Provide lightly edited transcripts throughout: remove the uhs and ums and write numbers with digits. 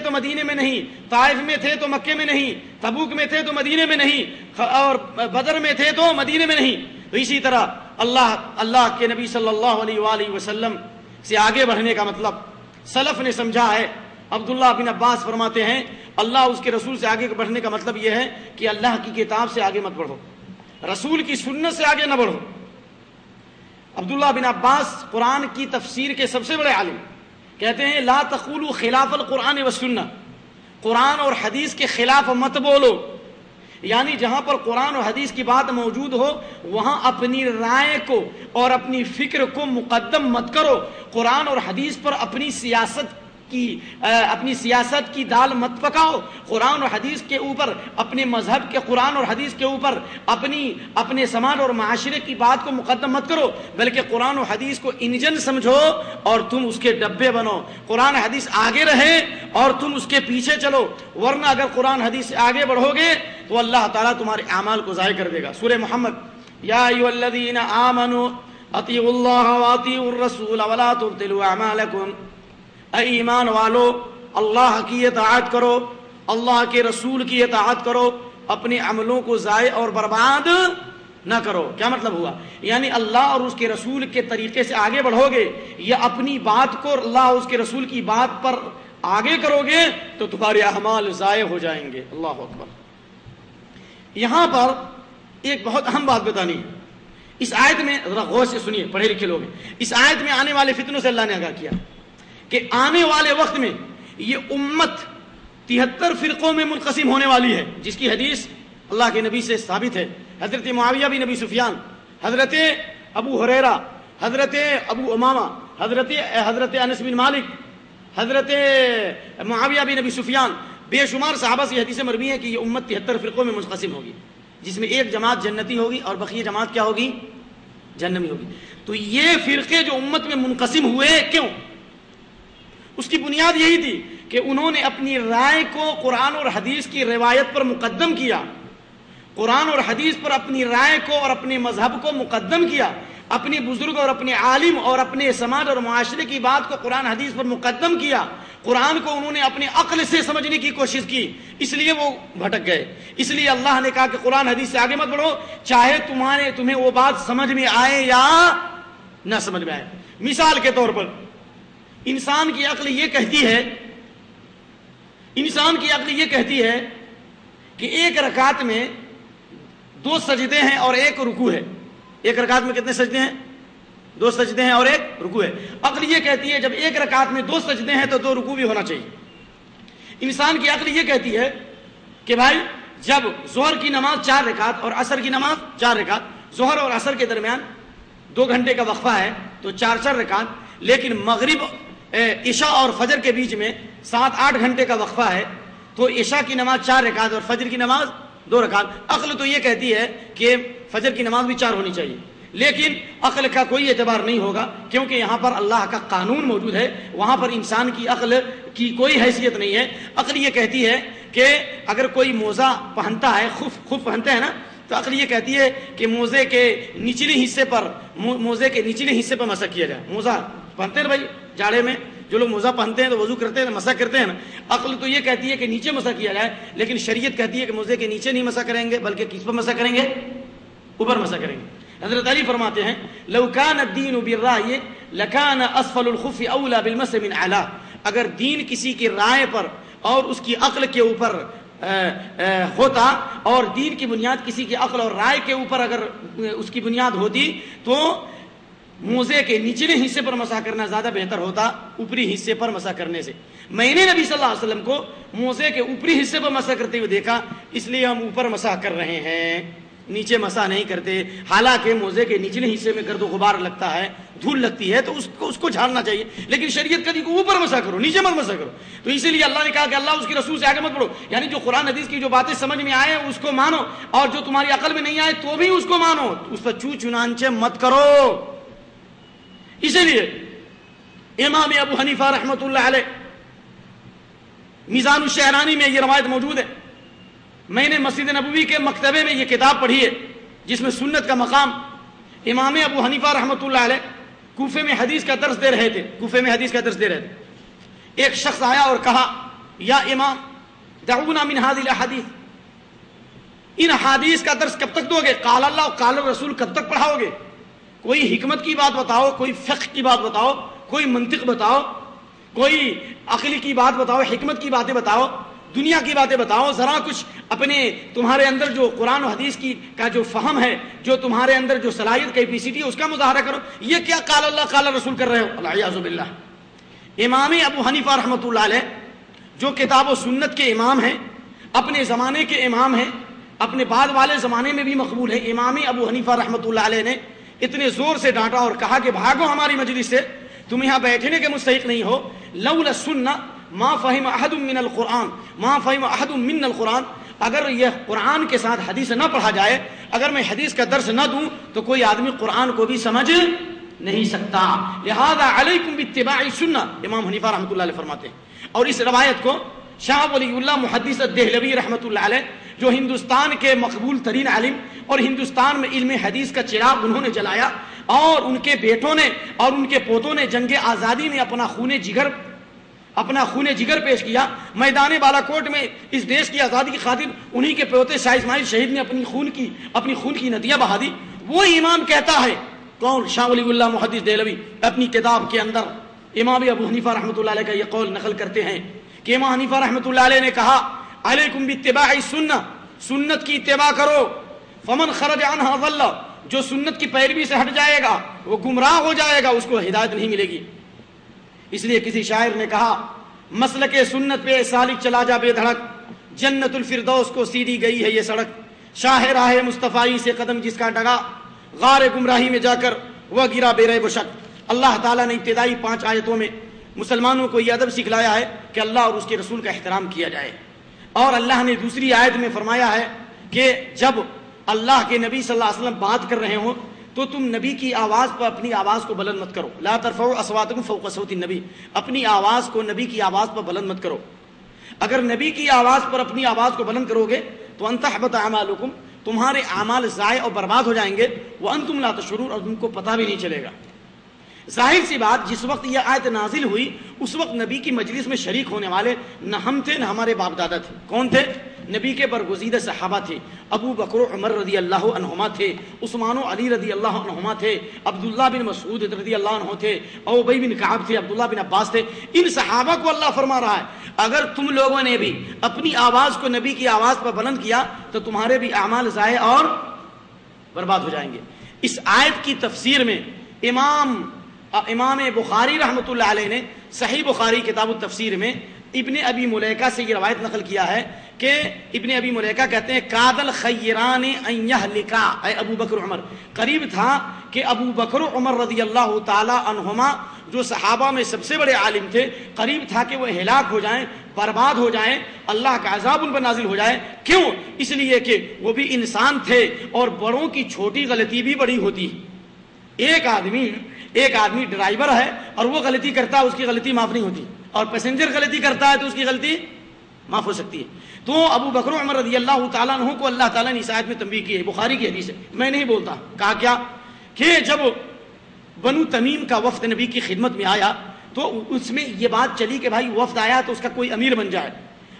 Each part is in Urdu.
تو مدینے میں نہیں، طائف میں تھے تو مکے میں نہیں، تبوک میں تھے تو مدینے میں نہیں، اور بدر میں تھے تو مدینے میں نہیں۔ تو اسی طرح اللہ کے نبی صلی اللہ علیہ وآلہ وسلم سے آگے بڑھنے کا مطلب سلف نے سمجھا ہے۔ عبداللہ بن عباس فرماتے ہیں اللہ اس کے رسول سے آگے بڑھنے کا مطلب یہ ہے کہ اللہ کی کتاب سے آگے مت بڑھو، رسول کی سنت سے آگے نہ بڑھو۔ عبداللہ بن عباس قرآن کی تفسیر کے سب سے بڑے عالم، کہتے ہیں لا تقولوا خلاف القرآن والسنہ، قرآن اور حدیث کے خلاف مت بولو، یعنی جہاں پر قرآن اور حدیث کی بات موجود ہو وہاں اپنی رائے کو اور اپنی فکر کو مقدم مت کرو، قرآن اور حدیث پر اپنی سیاست کی دال مت پکاؤ، قرآن اور حدیث کے اوپر اپنے مذہب کے قرآن اور حدیث کے اوپر اپنے سماج اور معاشرے کی بات کو مقدم مت کرو، بلکہ قرآن و حدیث کو انجن سمجھو اور تم اس کے ڈبے بنو، قرآن حدیث آگے رہے اور تم اس کے پیچھے چلو، ورنہ اگر قرآن حدیث سے آگے بڑھو گے تو اللہ تعالیٰ تمہارے اعمال کو ضائع کر دے گا۔ سورہ محمد یا ایھا الذین آمنوا اطیعوا اللہ واطیعوا الرسول ولا تبطلوا اعمالکم، اے ایمان والو اللہ کی اطاعت کرو، اللہ کے رسول کی اطاعت کرو، اپنے عملوں کو ضائع اور برباد نہ کرو۔ کیا مطلب ہوا؟ یعنی اللہ اور اس کے رسول کے طریقے سے آگے بڑھو گے یا اپنی بات کو اللہ اور اس کے رسول کی بات پر آگے کرو گے تو تمہارے اعمال ضائع ہو جائیں گے۔ اللہ اکبر۔ یہاں پر ایک بہت اہم بات بتانی ہے، اس آیت میں ذرا غور سے سنیے، پڑھے لکھے لوگ ہیں، اس آیت میں آنے والے فتنوں سے اللہ نے آگاہ کیا کہ آنے والے وقت میں یہ امت 73 فرقوں میں منقسم ہونے والی ہے، جس کی حدیث اللہ کے نبی سے ثابت ہے۔ حضرت معاویہ بن ابی سفیان، حضرت ابو ہریرہ، حضرت ابو امامہ، حضرت انس بن مالک، حضرت معاویہ بن ابی سفیان، بے شمار صحابہ سے حدیث مروی ہے کہ یہ امت 73 فرقوں میں منقسم ہوگی، جس میں ایک جماعت جنتی ہوگی اور بقیہ جماعت کیا ہوگی؟ جہنمی ہوگی۔ تو یہ فرقے جو امت میں منقسم ہوئے کیوں؟ اس کی بنیاد یہی تھی کہ انہوں نے اپنی رائے کو قرآن اور حدیث کی روایت پر مقدم کیا، قرآن اور حدیث پر اپنی رائے کو اور اپنے مذہب کو مقدم کیا، اپنے بزرگ اور اپنے عالم اور اپنے سماج اور معاشرے کی بات کو قرآن حدیث پر مقدم کیا، قرآن کو انہوں نے اپنے عقل سے سمجھنے کی کوشش کی، اس لیے وہ بھٹک گئے۔ اس لیے اللہ نے کہا کہ قرآن حدیث سے آگے مت بڑھو، چاہے تمہیں وہ بات سمجھ میں آئے یا نہ سمجھ میں آئے۔ مثال کے طور پر انسان کی عقل یہ کہتی ہے کہ ایک رکعت میں 2 سجدے ہیں اور 1 رکوع ہے۔ ایک رکعت میں کتنے سجدے ہیں؟ 2 سجدے ہیں اور 1 رکوع ہے۔ عقل یہ کہتی ہے جب ایک رکعت میں 2 سجدے ہیں تو 2 رکوع بھی ہونا چاہیے۔ انسان کی عقل یہ کہتی ہے کہ بھائی جب ظہر کی نماز 4 رکعت اور عصر کی نماز 4 رکعت، ظہر اور عصر کے درمیان 2 گھنٹے کا وقفہ ہے تو 4 رکعت، لیکن مغرب عشاء اور فجر کے بیچ میں 7-8 گھنٹے کا وقفہ ہے تو عشاء کی نماز 4 رکعت اور فجر کی نماز 2 رکعت۔ عقل تو یہ کہتی ہے کہ فجر کی نماز بھی 4 ہونی چاہیے، لیکن عقل کا کوئی اعتبار نہیں ہوگا کیونکہ یہاں پر اللہ کا قانون موجود ہے، وہاں پر انسان کی عقل کی کوئی حیثیت نہیں ہے۔ عقل یہ کہتی ہے کہ اگر کوئی موزہ پہنتا ہے، خف پہنتے ہیں نا، تو عقل یہ کہتی ہے کہ موزے کے نچلے حصے پر مسح کیا جائے۔ موزہ پہنتے ہیں بھائی جاڑے میں، جو لوگ موزہ پہنتے ہیں تو وضو کرتے ہیں، مسح کرتے ہیں نا، عقل تو یہ کہتی ہے کہ نیچے مسح کیا جائے، لیکن شریعت کہتی ہے کہ موزے کے نیچے نہیں مسح کریں گے بلکہ کس پر مسح کریں گے؟ اوپر مسح کریں گے۔ حضرت علی فرماتے ہیں لو کان الدین بالرأی لکان اسفل الخف اولی بالمسح من اعلی، اگر دین کسی کی رائے پر اور اس کی عقل کے اوپر ہوتا اور دین کی بنیاد کسی کی عقل اور رائے کے اوپر اگر اس کی بنیاد ہوتی تو موزے کے نچلے حصے پر مسح کرنا زیادہ بہتر ہوتا اوپری حصے پر مسح کرنے سے۔ میں نے نبی صلی اللہ علیہ وسلم کو موزے کے اوپری حصے پر مسح کرتے ہوئے دیکھا، اس لیے ہم اوپر مسح کر رہے ہیں، نیچے مسح نہیں کرتے۔ حالانکہ موزے کے نچلے حصے میں گرد و غبار لگتا ہے، دھول لگتی ہے تو اس کو جھاڑنا چاہیے، لیکن شریعت کہتی ہے اوپر مسح کرو، نیچے مت مسح کرو۔ تو اسی لیے اللہ نے کہا کہ اللہ اس کے رسول سے آگے مت بڑھو، یعنی جو قرآن حدیث کی جو باتیں سمجھ میں آئے اس کو مانو، اور جو تمہاری عقل میں نہیں آئے تو بھی اس کو مانو، اس پر چنانچہ مت کرو۔ اسی لیے امام ابو حنیفہ رحمۃ اللہ علیہ میزان الشہرانی میں یہ روایت موجود ہے، میں نے مسجد نبوی کے مکتبے میں یہ کتاب پڑھی ہے جس میں سنت کا مقام۔ امام ابو حنیفہ رحمۃ اللہ علیہ کوفے میں حدیث کا درس دے رہے تھے، ایک شخص آیا اور کہا یا امام دعونا من هذه الاحاديث، ان حدیث کا درس کب تک دو گے؟ قال اللہ قال رسول کب تک پڑھاؤ گے؟ کوئی حکمت کی بات بتاؤ، کوئی فقہ کی بات بتاؤ، کوئی منطق بتاؤ، کوئی عقل کی بات بتاؤ، حکمت کی باتیں بتاؤ، دنیا کی باتیں بتاؤ، ذرا کچھ اپنے تمہارے اندر جو قرآن و حدیث کی کا جو فہم ہے، جو تمہارے اندر جو صلاحیت کیپیسٹی ہے اس کا مظاہرہ کرو۔ یہ کیا قال اللہ قال رسول کر رہے ہو؟ والعیاذ باللہ۔ امام ابو حنیفہ رحمۃ اللہ علیہ جو کتاب و سنت کے امام ہیں، اپنے زمانے کے امام ہیں، اپنے بعد والے زمانے میں بھی مقبول ہے، امام ابو حنیفہ رحمۃ اللہ علیہ نے اتنے زور سے ڈانٹا اور کہا کہ بھاگو ہماری مجلس سے، تم یہاں بیٹھنے کے مستحق نہیں ہو۔ لولا السنہ ما فہم احد من القرآن ما فہم احد من القرآن، اگر یہ قرآن کے ساتھ حدیث نہ پڑھا جائے، اگر میں حدیث کا درس نہ دوں تو کوئی آدمی قرآن کو بھی سمجھ نہیں سکتا، لہذا علیکم باتباع سنہ، امام حنیفہ رحمۃ اللہ علیہ فرماتے ہیں۔ اور اس روایت کو شاہ ولی اللہ محدث دہلوی رحمۃ اللہ علیہ جو ہندوستان کے مقبول ترین عالم اور ہندوستان میں علم حدیث کا چراغ انہوں نے جلایا، اور ان کے بیٹوں نے اور ان کے پوتوں نے جنگ آزادی میں اپنا خون جگر پیش کیا، میدان بالا کوٹ میں اس دیش کی آزادی کی خاطر انہی کے پوتے شاہ اسماعیل شہید نے اپنی خون کی ندیاں بہا دی۔ وہ امام کہتا ہے، کون؟ شاہ ولی اللہ محدث دہلوی اپنی کتاب کے اندر امام ابو حنیفہ رحمۃ اللہ علیہ کا یہ قول نقل کرتے ہیں کہ امام حنیفہ رحمۃ اللہ علیہ نے کہا علیکم باتباع السنہ، سنت کی اتباع کرو، فمن خرج عنہا ضل، جو سنت کی پیروی سے ہٹ جائے گا وہ گمراہ ہو جائے گا، اس کو ہدایت نہیں ملے گی۔ اس لیے کسی شاعر نے کہا مسلک سنت پہ سالک چلا جا بے دھڑک، جنت الفردوس کو سیدھی گئی ہے یہ سڑک، شاہ راہ مصطفی سے قدم جس کا ڈگا، غار گمراہی میں جا کر وہ گرا بے ریب و شک۔ اللہ تعالیٰ نے ابتدائی 5 آیتوں میں مسلمانوں کو یہ ادب سکھلایا ہے کہ اللہ اور اس کے رسول کا احترام کیا جائے، اور اللہ نے دوسری آیت میں فرمایا ہے کہ جب اللہ کے نبی صلی اللہ علیہ وسلم بات کر رہے ہوں تو تم نبی کی آواز پر اپنی آواز کو بلند مت کرو، لا ترفعوا اصواتکم فوق صوت النبی، اپنی آواز کو نبی کی آواز پر بلند مت کرو۔ اگر نبی کی آواز پر اپنی آواز کو بلند کرو گے تو ان تحبط اعمالکم، تمہارے اعمال ضائع اور برباد ہو جائیں گے، وانتم لا تشعرون، اور تم کو پتہ بھی نہیں چلے گا۔ ظاہر سی بات، جس وقت یہ آیت نازل ہوئی اس وقت نبی کی مجلس میں شریک ہونے والے نہ ہم تھے نہ ہمارے باپ دادا تھے۔ کون تھے؟ نبی کے برگزیدہ صحابہ تھے، ابو بکر و عمر رضی اللہ عنہما تھے، عثمان و علی رضی اللہ عنہما تھے، عبداللہ بن مسعود رضی اللہ عنہ تھے، ابی بن کعب تھے، عبداللہ بن عباس تھے۔ ان صحابہ کو اللہ فرما رہا ہے اگر تم لوگوں نے بھی اپنی آواز کو نبی کی آواز پر بلند کیا تو تمہارے بھی اعمال ضائع اور برباد ہو جائیں گے۔ اس آیت کی تفسیر میں امام بخاری رحمۃ اللہ علیہ نے صحیح بخاری کتاب التفسیر میں ابن ابی ملیکہ سے یہ روایت نقل کیا ہے کہ ابن ابی ملیکہ کہتے ہیں کاد الخیران ان یہلکا، اے ابو بکر عمر، قریب تھا کہ ابو بکر عمر رضی اللہ تعالی عنہما جو صحابہ میں سب سے بڑے عالم تھے، قریب تھا کہ وہ ہلاک ہو جائیں، برباد ہو جائیں، اللہ کا عذاب ان پر نازل ہو جائے۔ کیوں؟ اس لیے کہ وہ بھی انسان تھے اور بڑوں کی چھوٹی غلطی بھی بڑی ہوتی ہے۔ ایک آدمی ڈرائیور ہے اور وہ غلطی کرتا ہے، اس کی غلطی معاف نہیں ہوتی، اور پیسنجر غلطی کرتا ہے تو اس کی غلطی معاف ہو سکتی ہے۔ تو ابو بکر عمر رضی اللہ تعالیٰ عنہ کو اللہ تعالیٰ نے اس آیت میں تنبیہ کی ہے، بخاری کی حدیث ہے، میں نہیں بولتا۔ کہا کیا کہ جب بنو تمیم کا وفد نبی کی خدمت میں آیا تو اس میں یہ بات چلی کہ بھائی وفد آیا تو اس کا کوئی امیر بن جائے۔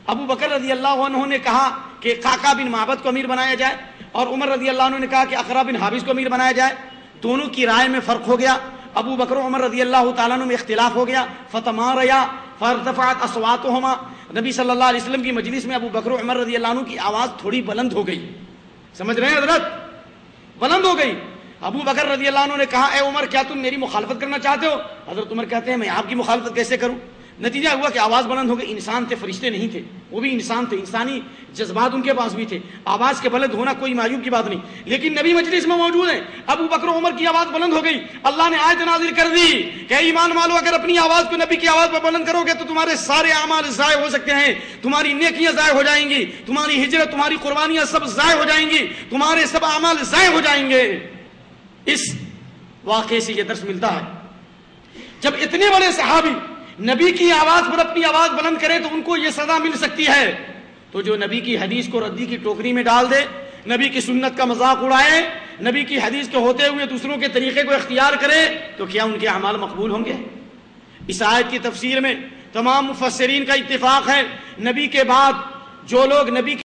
ابو بکر رضی اللہ عنہ نے کہا کہ قعقاع بن معبد کو امیر بنایا جائے، اور عمر رضی اللہ عنہ نے کہا کہ اقرع بن حابس کو امیر بنایا جائے۔ دونوں کی رائے میں فرق ہو گیا، ابو بکر عمر رضی اللہ تعالیٰ عنہ میں اختلاف ہو گیا، فتماریا فارتفعت اصواتهما، نبی صلی اللہ علیہ وسلم کی مجلس میں ابو بکر عمر رضی اللہ عنہ کی آواز تھوڑی بلند ہو گئی، سمجھ رہے ہیں حضرت؟ بلند ہو گئی۔ ابو بکر رضی اللہ عنہ نے کہا اے عمر کیا تم میری مخالفت کرنا چاہتے ہو؟ حضرت عمر کہتے ہیں میں آپ کی مخالفت کیسے کروں؟ نتیجہ ہوا کہ آواز بلند ہو گئی۔ انسان تھے، فرشتے نہیں تھے، وہ بھی انسان تھے، انسانی جذبات ان کے پاس بھی تھے، آواز کے بلند ہونا کوئی معیوب کی بات نہیں، لیکن نبی مجلس میں موجود ہیں، ابو بکر عمر کی آواز بلند ہو گئی۔ اللہ نے آیت نازل کر دی کہ ایمان والو اگر اپنی آواز کو نبی کی آواز پر بلند کرو گے تو تمہارے سارے اعمال ضائع ہو سکتے ہیں، تمہاری نیکیاں ضائع ہو جائیں گی، تمہاری ہجرت، تمہاری قربانیاں سب ضائع ہو جائیں گی، تمہارے سب اعمال ضائع ہو جائیں گے۔ اس واقعے سے یہ درس ملتا ہے جب اتنے بڑے صحابی نبی کی آواز پر اپنی آواز بلند کرے تو ان کو یہ سزا مل سکتی ہے، تو جو نبی کی حدیث کو ردی کی ٹوکری میں ڈال دے، نبی کی سنت کا مذاق اڑائے، نبی کی حدیث کے ہوتے ہوئے دوسروں کے طریقے کو اختیار کرے، تو کیا ان کے اعمال مقبول ہوں گے؟ اس آیت کی تفسیر میں تمام مفسرین کا اتفاق ہے، نبی کے بعد جو لوگ نبی